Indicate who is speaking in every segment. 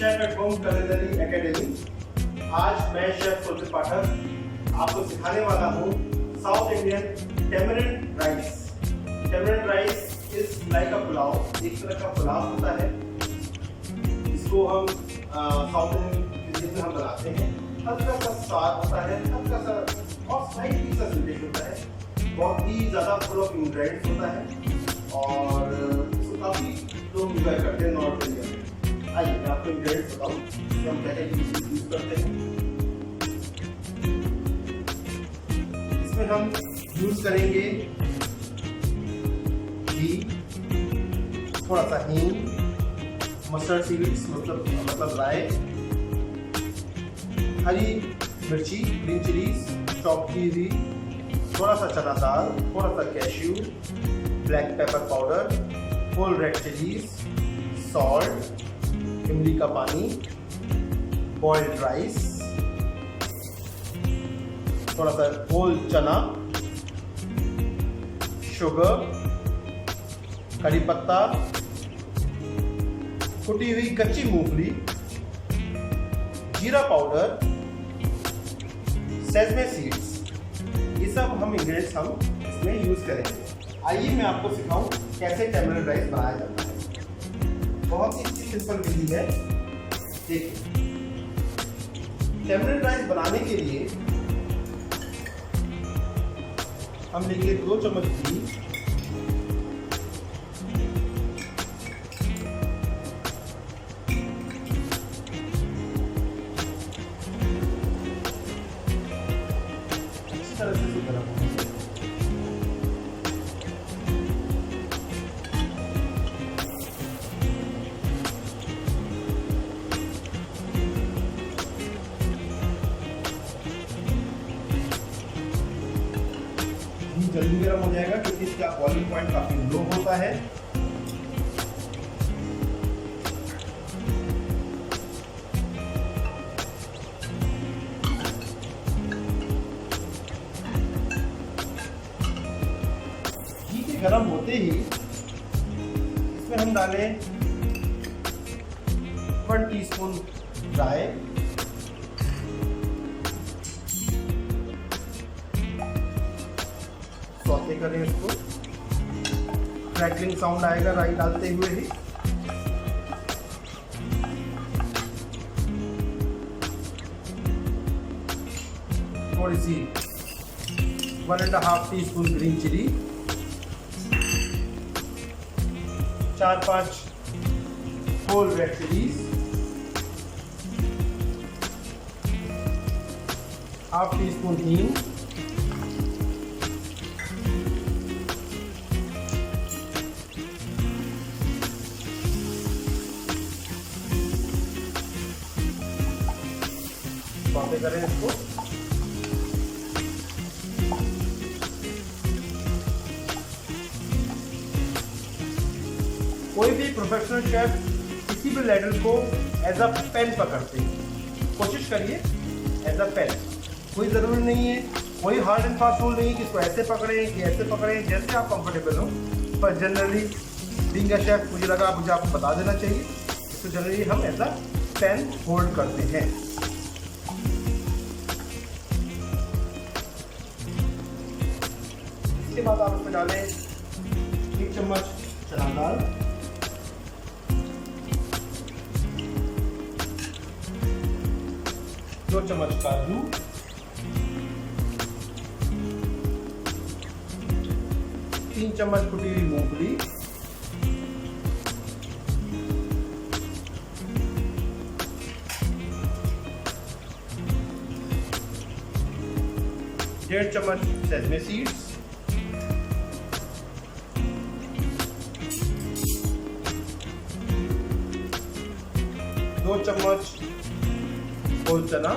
Speaker 1: Chef at home culinary academy. आज मैं chef Kuldeep पाठक आपको सिखाने वाला हूँ south Indian tamarind rice. Tamarind rice is like अ पुलाव, एक तरह का पुलाव होता है। इसको हम साउथ इंडियन क्यूजिन में हम बनाते हैं। हल्का सा स्वाद होता है, हल्का सा और स्लाइटली सा स्वीट होता है। बहुत ही ज़्यादा फुल ऑफ इंग्रेडिएंट्स होता है और इसको काफ़ी लोग इंजॉय करते हैं नॉर्थ इंडिया में। आइए मैं आपको इंग्रेडिएंट्स बताऊँ कि हम क्या क्या यूज़ करते हैं। इसमें हम यूज़ करेंगे घी, थोड़ा सा हींग, मस्टर्ड सीड्स मतलब राई, हरी मिर्ची, ग्रीन चिलीज चॉप की हुई, थोड़ा सा चना दाल, थोड़ा सा cashew, black pepper powder, whole red chillies, salt, इमली का पानी, बॉइल्ड राइस, थोड़ा सा होल चना, शुगर, करी पत्ता, कुटी हुई कच्ची मूंगफली, जीरा पाउडर, सेसमे सीड्स। ये सब हम इंग्रेडिएंट्स हम इसमें यूज करेंगे। आइए मैं आपको सिखाऊं कैसे टेमरिंड राइस बनाया जाता है। बहुत ही सिंपल विधि है। देखिए, टेमरिंड राइस बनाने के लिए हम लेंगे 2 चम्मच घी, तरह से गरम होना चाहिए। घी जल्दी गर्म हो जाएगा क्योंकि इसका बॉइलिंग पॉइंट काफी लो होता है। गरम होते ही इसमें हम डालें 1 टीस्पून राई, सौते करें इसको। क्रैकलिंग साउंड आएगा राई डालते हुए ही। थोड़ी सी 1.5 teaspoon green chilli, 4-5 whole red chillies, half teaspoon हींग, सौते करें इसको। कोई भी प्रोफेशनल शेफ किसी भी लैडर को एज अ पेन पकड़ते हैं। कोशिश करिए एज अ पेन। कोई ज़रूरी नहीं है, कोई हार्ड एंड फास्ट रूल नहीं है कि इसको ऐसे पकड़ें कि ऐसे पकड़ें, जैसे आप कंफर्टेबल हो। पर जनरली बीइंग अ शेफ मुझे लगा मुझे आपको बता देना चाहिए। तो जनरली हम एज अ पेन होल्ड करते हैं। इसके बाद आप इसमें डालें 1 चम्मच चना दाल, 2 चम्मच काजू, 3 चम्मच कुटी हुई मूंगफली, 1.5 चम्मच सेसमे सीड्स, 2 चम्मच होल चना,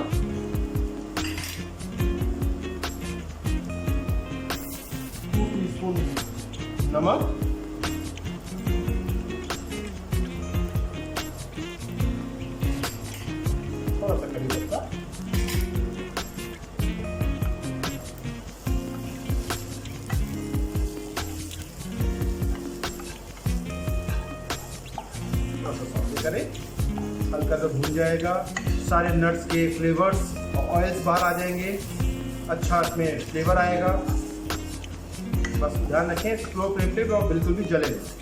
Speaker 1: 2 टीस्पून नमक, थोड़ा सा कड़ी पत्ता, करें। हल्का सा भून जाएगा, सारे नट्स के फ्लेवर्स और ऑयल्स बाहर आ जाएंगे, अच्छा इसमें फ्लेवर आएगा। बस ध्यान रखें स्लो फ्लेम पे और बिल्कुल भी जले नहीं।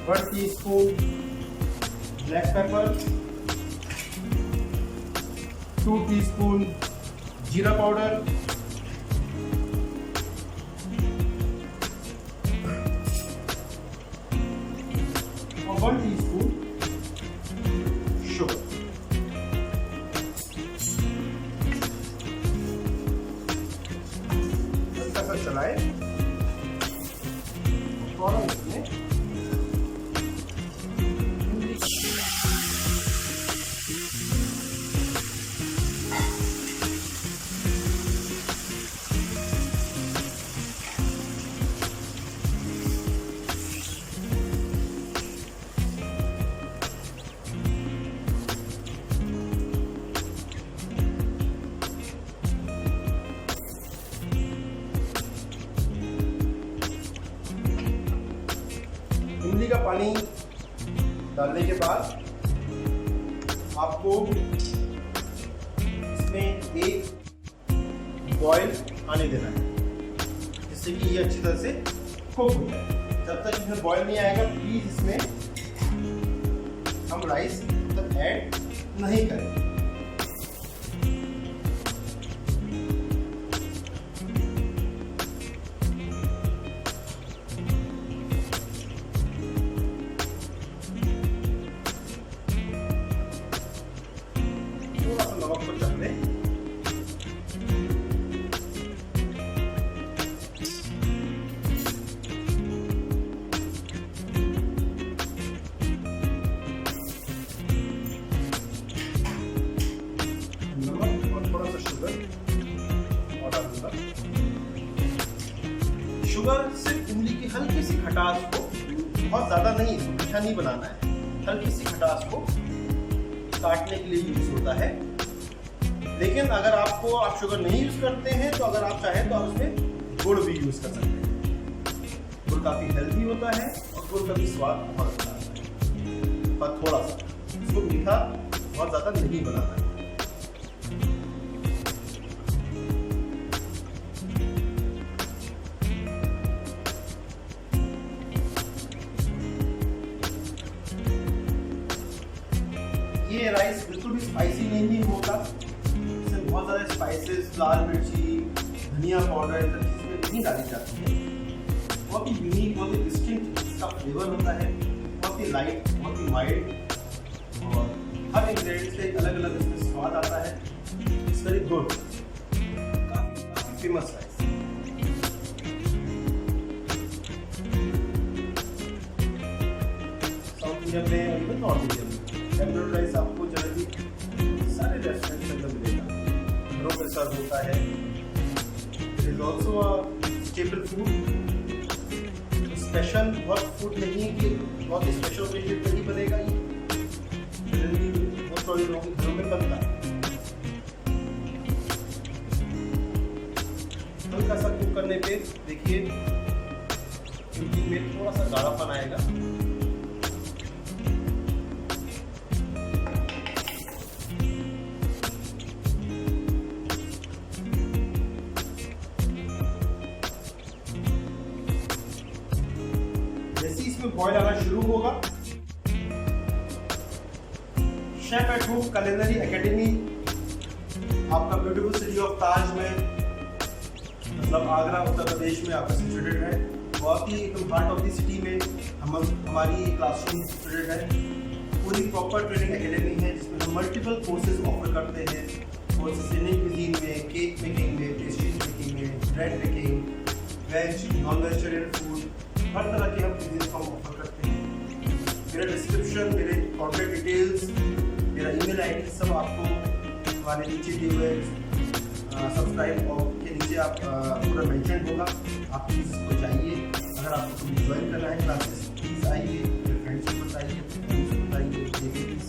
Speaker 1: One teaspoon black pepper, 2 teaspoon जीरा पाउडर, और 1 टीस्पून शुगर। हल्का सा चलाएं, थोड़ा इसमें इमली का पानी डालने के बाद आपको इसमें एक बॉयल आने देना है, जिससे कि ये अच्छी तरह से कुक हो जाए। जब तक इसमें बॉयल नहीं आएगा प्लीज इसमें हम राइस तक ऐड नहीं करें। नमक को चख लें। नमक और थोड़ा सा शुगर और डालूंगा। शुगर सिर्फ इमली की हल्की सी खटास को, बहुत ज्यादा नहीं, मीठा नहीं बनाना है, हल्की सी खटास को काटने के लिए यूज होता है। लेकिन अगर आप शुगर नहीं यूज करते हैं तो अगर आप चाहें तो आप उसमें गुड़ भी यूज कर सकते हैं। गुड़ काफी हेल्दी होता है और गुड़ का भी स्वाद बहुत अच्छा आता है, पर थोड़ा सा इसको मीठा बहुत ज्यादा नहीं बनाना है। ये राइस बिल्कुल भी स्पाइसी नहीं होगा, इसमें बहुत ज़्यादा स्पाइसेस, लाल मिर्ची, धनिया पाउडर इन सब चीज़ें नहीं डाली जाती है। बहुत ही यूनिक, बहुत ही डिस्टिंक्ट इसका फ्लेवर होता है, बहुत ही लाइट, बहुत ही माइल्ड, और हर इंग्रेडिएंट्स का एक अलग अलग इसमें स्वाद आता है। इट्स वेरी गुड, काफी फेमस राइस। साउथ इंडियन में और इवन नॉर्थ इंडियन में टेम्परेट राइस आपको जनरली सारे रेस्टोरेंट के अंदर मिलेगा, घरों पे सर्व होता है। It is also a staple food, special बहुत फूड नहीं है कि बहुत स्पेशल ओकेजन पर ही बनेगा। ये जनरली बहुत सारे लोगों के घरों में बनता है। हल्का सा कुक करने पे देखिए इमली में थोड़ा सा गाढ़ापन आएगा। बॉयल आना शुरू होगा, chef at home culinary academy आपका ब्यूटीफुल सिटी ऑफ ताज में, मतलब आगरा उत्तर प्रदेश में आपका सिचुएटेड है। बहुत ही एकदम हार्ट ऑफ द सिटी में हमारी क्लासरूम सिचुएटेड है। पूरी प्रॉपर ट्रेनिंग एकेडमी है जिसमें हम मल्टीपल कोर्सेज ऑफर करते हैं। कोर्सेज इंडियन क्यूजीन में, केक मेकिंग में, पेस्ट्री मेकिंग में, bread making, veg non vegetarian food, हर तरह के हम बिजनेस हम ऑफर करते हैं। मेरा डिस्क्रिप्शन, मेरे कॉन्टैक्ट डिटेल्स, मेरा ईमेल आईडी सब आपको हमारे नीचे दिए हुए सब्सक्राइब और के नीचे आप पूरा मेंशन होगा। आप प्लीज़ इसको चाहिए। अगर आपको कभी ज्वाइन करना है क्लासेस, प्लीज़ आइए, अपने फ्रेंड्स को बताइए, अपने फ्रेंड्स को बताइए, लेडीज,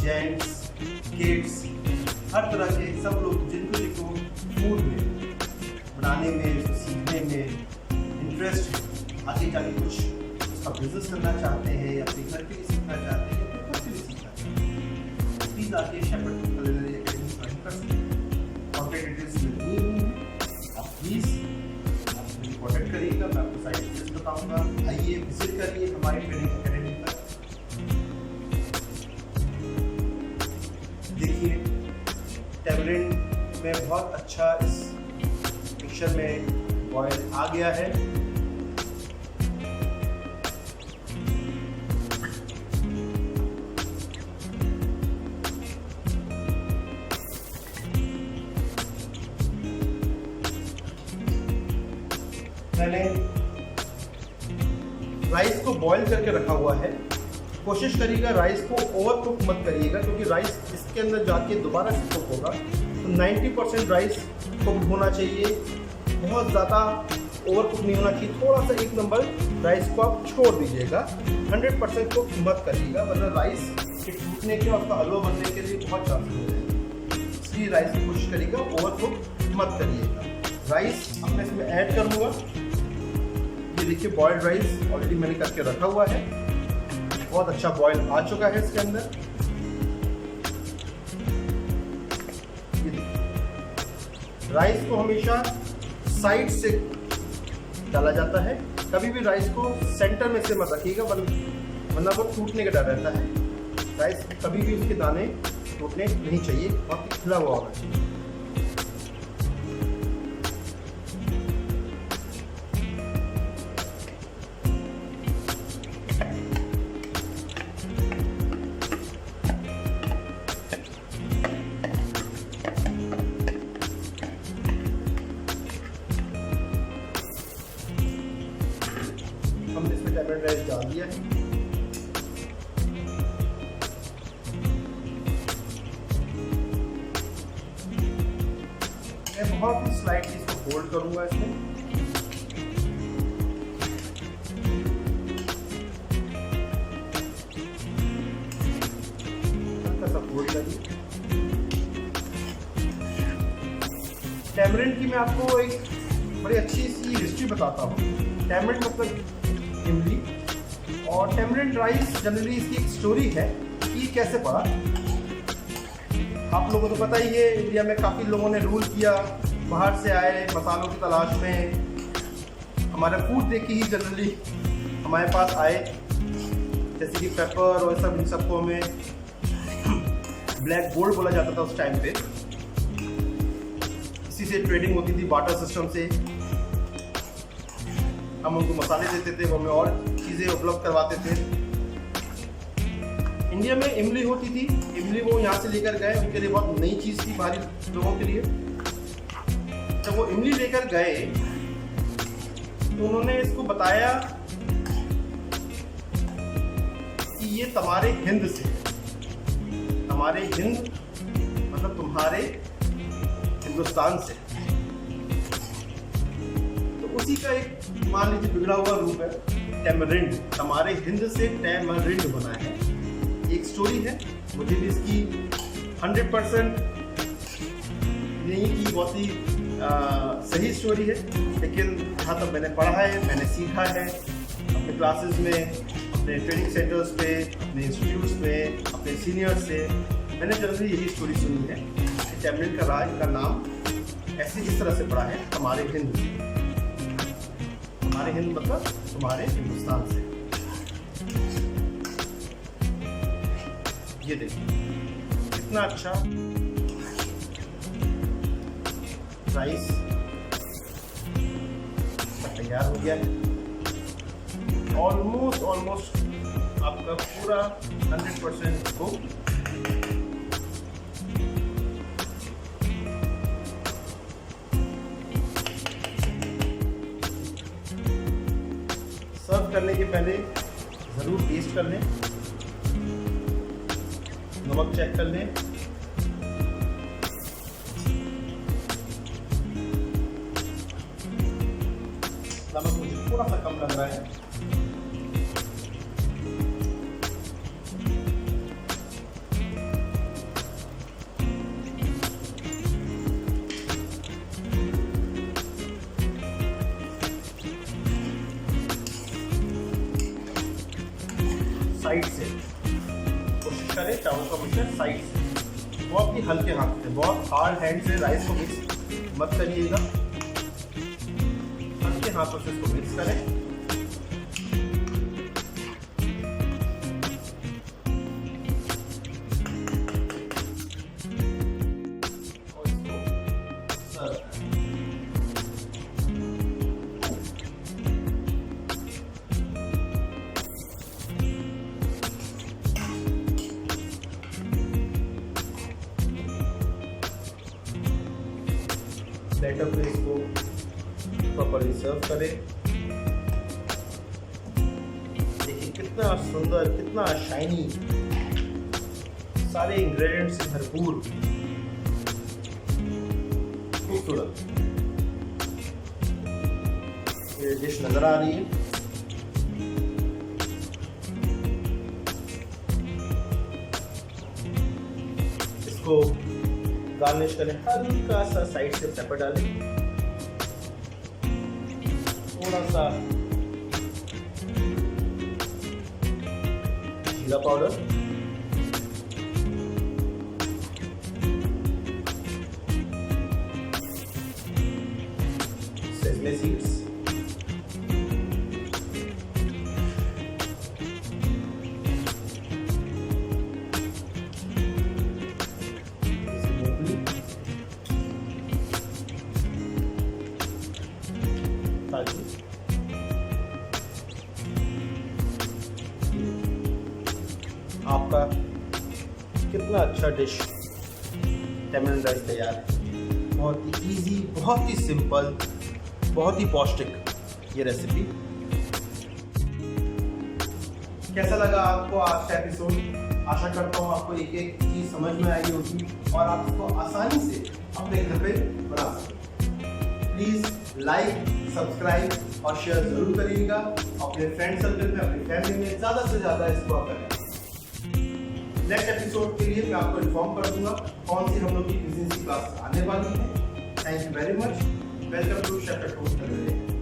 Speaker 1: जेंट्स, किड्स, हर तरह के सब लोग जिनको फूड में बनाने में, सीखने में इंटरेस्ट है, आगे जाके कुछ उसका बिजनेस करना चाहते हैं या अपने घर के लिए सीखना चाहते हैं या खुद के लिए सीखना चाहते हैं, प्लीज़ आके शेफर्ड कुलिनरी एकेडमी ज्वाइन कर सकते हैं। कॉन्टैक्ट डिटेल्स मिलती हैं, आप प्लीज़ मुझे कॉन्टैक्ट करिएगा, मैं आपको साइट डिटेल्स बताऊँगा। आइए विजिट करिए हमारी ट्रेनिंग एकेडमी पर, देखिए टैमरिंड में बहुत अच्छा इस मिक्सचर में बॉयल आ गया है। मैंने राइस को बॉईल करके रखा हुआ है। कोशिश करिएगा राइस को ओवर कुक मत करिएगा, क्योंकि राइस इसके अंदर जाके दोबारा से कुक होगा। तो 90% राइस कुक होना चाहिए, बहुत ज़्यादा ओवर कुक नहीं होना चाहिए। थोड़ा सा 1 नंबर राइस को आप छोड़ दीजिएगा, 100% कुक मत करिएगा, वरना राइस के टूटने के और उसका हलवा बनने के लिए बहुत चांस हो जाएगा। इसलिए राइस की कोशिश करिएगा ओवर कुक मत करिएगा। राइस अब मैं इसमें ऐड करूँगा। ये देखिए बॉइल्ड राइस ऑलरेडी मैंने करके रखा हुआ है, बहुत अच्छा बॉयल आ चुका है इसके अंदर। राइस को हमेशा साइड से डाला जाता है, कभी भी राइस को सेंटर में से मत रखिएगा, वरना वो टूटने का डर रहता है। राइस कभी भी उसके दाने टूटने नहीं चाहिए, बहुत खुला हुआ होना चाहिए। हमने इसमें टैमरिंड राइस डाल दिया है। मैं बहुत ही स्लाइटली इसको फोल्ड करूंगा इसमें। हल्का सा फोल्ड करिए। टैमरिंड की मैं आपको एक बड़ी अच्छी सी हिस्ट्री बताता हूँ। टैमरिंड मतलब इमली, और टैमरिंड राइस जनरली इसकी एक स्टोरी है कि कैसे पड़ा। आप लोगों को तो पता ही है, इंडिया में काफ़ी लोगों ने रूल किया, बाहर से आए मसालों की तलाश में, हमारा फूड देख ही जनरली हमारे पास आए, जैसे कि पेपर और सब, इन सबको हमें ब्लैक गोल्ड बोला जाता था उस टाइम पे। इसी से ट्रेडिंग होती थी, बार्टर सिस्टम से। हम उनको मसाले देते थे, वो हमें और चीज़ें उपलब्ध करवाते थे। इंडिया में इमली होती थी, इमली वो यहाँ से लेकर गए, उनके लिए बहुत नई चीज़ थी बाहरी लोगों के लिए। जब वो इमली लेकर गए तो उन्होंने इसको बताया कि ये तुम्हारे हिंद से, हमारे हिंद मतलब तुम्हारे हिंदुस्तान से। तो उसी का एक मान लीजिए बिगड़ा हुआ रूप है टैमरिंड, हमारे हिंद से टैमरिंड बना है। एक स्टोरी है, मुझे भी इसकी 100% नहीं की बहुत ही सही स्टोरी है, लेकिन जहाँ तक मैंने पढ़ा है, मैंने सीखा है अपने क्लासेस में, अपने ट्रेनिंग सेंटर्स पे, अपने इंस्टीट्यूट्स में, अपने सीनियर्स से, मैंने जनरली यही स्टोरी सुनी है कि टैमरिंड का राज का नाम ऐसे इस तरह से पड़ा है हमारे हिंद से। हमारे हिंद मतलब तुम्हारे हिंदुस्तान से। ये देखिए कितना अच्छा राइस तैयार हो गया है। ऑलमोस्ट आपका पूरा 100% कुक। सर्व करने के पहले ज़रूर टेस्ट कर लें, नमक चेक कर लें। नमक मुझे थोड़ा सा कम लग रहा है। साइड से कोशिश करें चावल का मिक्सचर साइड से, बहुत ही हल्के हाथ से, बहुत हार्ड हैंड से राइस को मिक्स मत करिएगा, हल्के हाथों से इसको मिक्स करें। और इसको सर्व करें। प्लेटर पे इसको प्रॉपर्ली सर्व करें। देखिए कितना सुंदर, कितना शाइनी, सारे इंग्रेडिएंट्स से भरपूर, खूबसूरत ये डिश नजर आ रही है। इसको गार्निश करें, हल्का सा साइड से पेपर डालें, थोड़ा सा जीरा पाउडर, सेसमे सीड्स, आपका कितना अच्छा डिश टैमरिंड राइस तैयार है। बहुत ही इजी, बहुत ही सिंपल, बहुत ही पौष्टिक ये रेसिपी। कैसा लगा आपको आज का एपिसोड? आशा करता हूँ आपको एक एक चीज़ समझ में आई होगी और आप इसको आसानी से अपने घर पे बना सकते। प्लीज़ लाइक, सब्सक्राइब और शेयर ज़रूर करिएगा अपने फ्रेंड सर्कल में, अपनी फैमिली में ज़्यादा से ज़्यादा इसको करें। नेक्स्ट एपिसोड के लिए मैं आपको इन्फॉर्म कर दूंगा कौन सी हम लोग की क्विज़िंग की क्लास आने वाली है। Thank you very much. Welcome to chef at home.